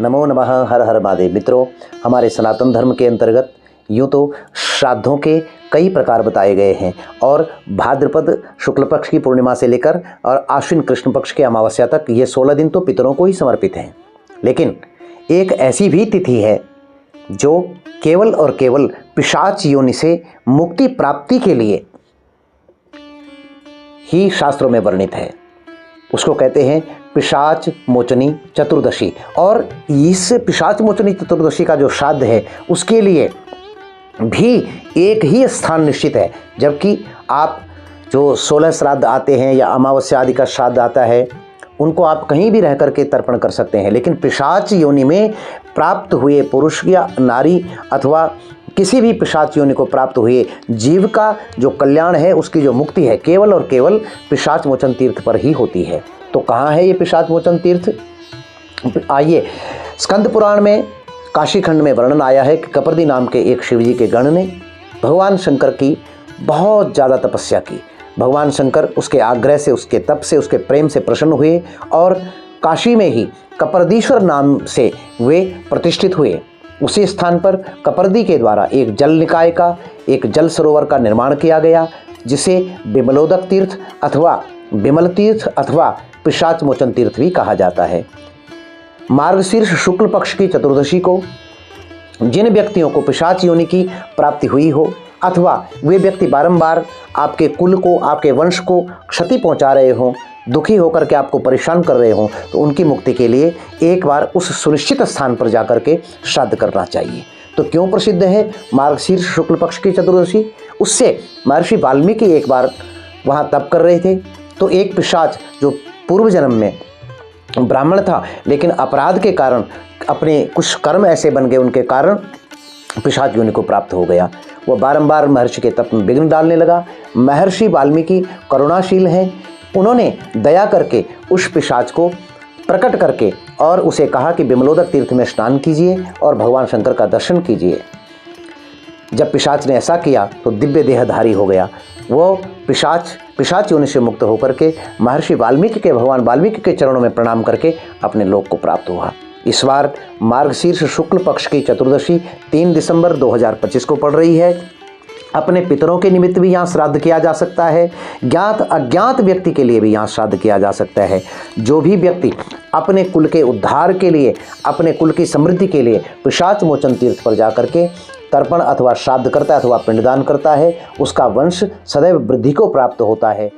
नमो नमः, हर हर महादेव। मित्रों, हमारे सनातन धर्म के अंतर्गत यूँ तो श्राद्धों के कई प्रकार बताए गए हैं और भाद्रपद शुक्ल पक्ष की पूर्णिमा से लेकर और आश्विन कृष्ण पक्ष के अमावस्या तक ये 16 दिन तो पितरों को ही समर्पित हैं। लेकिन एक ऐसी भी तिथि है जो केवल और केवल पिशाच योनि से मुक्ति प्राप्ति के लिए ही शास्त्रों में वर्णित है। उसको कहते हैं पिशाच मोचनी चतुर्दशी। और इस पिशाच मोचनी चतुर्दशी का जो श्राद्ध है उसके लिए भी एक ही स्थान निश्चित है। जबकि आप जो 16 श्राद्ध आते हैं या अमावस्या आदि का श्राद्ध आता है उनको आप कहीं भी रह करके तर्पण कर सकते हैं, लेकिन पिशाच योनि में प्राप्त हुए पुरुष या नारी अथवा किसी भी पिशाच योनि को प्राप्त हुए जीव का जो कल्याण है, उसकी जो मुक्ति है, केवल और केवल पिशाच मोचन तीर्थ पर ही होती है। तो कहाँ है ये पिशाच मोचन तीर्थ? आइए, स्कंद पुराण में काशी खंड में वर्णन आया है कि कपर्दी नाम के एक शिवजी के गण ने भगवान शंकर की बहुत ज़्यादा तपस्या की। भगवान शंकर उसके आग्रह से, उसके तप से, उसके प्रेम से प्रसन्न हुए और काशी में ही कपर्दीश्वर नाम से वे प्रतिष्ठित हुए। उसी स्थान पर कपर्दी के द्वारा एक जल निकाय का, एक जल सरोवर का निर्माण किया गया, जिसे बिमलोदक तीर्थ अथवा बिमल तीर्थ अथवा पिशाच मोचन तीर्थ भी कहा जाता है। मार्गशीर्ष शुक्ल पक्ष की चतुर्दशी को जिन व्यक्तियों को पिशाच योनि की प्राप्ति हुई हो अथवा वे व्यक्ति बारंबार आपके कुल को, आपके वंश को क्षति पहुंचा रहे हों, दुखी होकर के आपको परेशान कर रहे हों, तो उनकी मुक्ति के लिए एक बार उस सुनिश्चित स्थान पर जाकर के श्राद्ध करना चाहिए। तो क्यों प्रसिद्ध है मार्गशीर्ष शुक्ल पक्ष की चतुर्दशी? उससे महर्षि वाल्मीकि एक बार वहाँ तप कर रहे थे, तो एक पिशाच जो पूर्व जन्म में ब्राह्मण था लेकिन अपराध के कारण अपने कुछ कर्म ऐसे बन गए, उनके कारण पिशाच योनि को प्राप्त हो गया। वह बारंबार महर्षि के तप में विघ्न डालने लगा। महर्षि वाल्मीकि करुणाशील हैं, उन्होंने दया करके उस पिशाच को प्रकट करके और उसे कहा कि बिमलोदक तीर्थ में स्नान कीजिए और भगवान शंकर का दर्शन कीजिए। जब पिशाच ने ऐसा किया तो दिव्य देहधारी हो गया। वो पिशाच योनि से मुक्त होकर के महर्षि वाल्मीकि के, भगवान वाल्मीकि के चरणों में प्रणाम करके अपने लोक को प्राप्त हुआ। इस बार मार्गशीर्ष शुक्ल पक्ष की चतुर्दशी 3 दिसंबर 2025 को पड़ रही है। अपने पितरों के निमित्त भी यहाँ श्राद्ध किया जा सकता है, ज्ञात अज्ञात व्यक्ति के लिए भी यहाँ श्राद्ध किया जा सकता है। जो भी व्यक्ति अपने कुल के उद्धार के लिए, अपने कुल की समृद्धि के लिए पिशाच मोचन तीर्थ पर जाकर के तर्पण अथवा श्राद्ध करता है अथवा पिंडदान करता है, उसका वंश सदैव वृद्धि को प्राप्त होता है।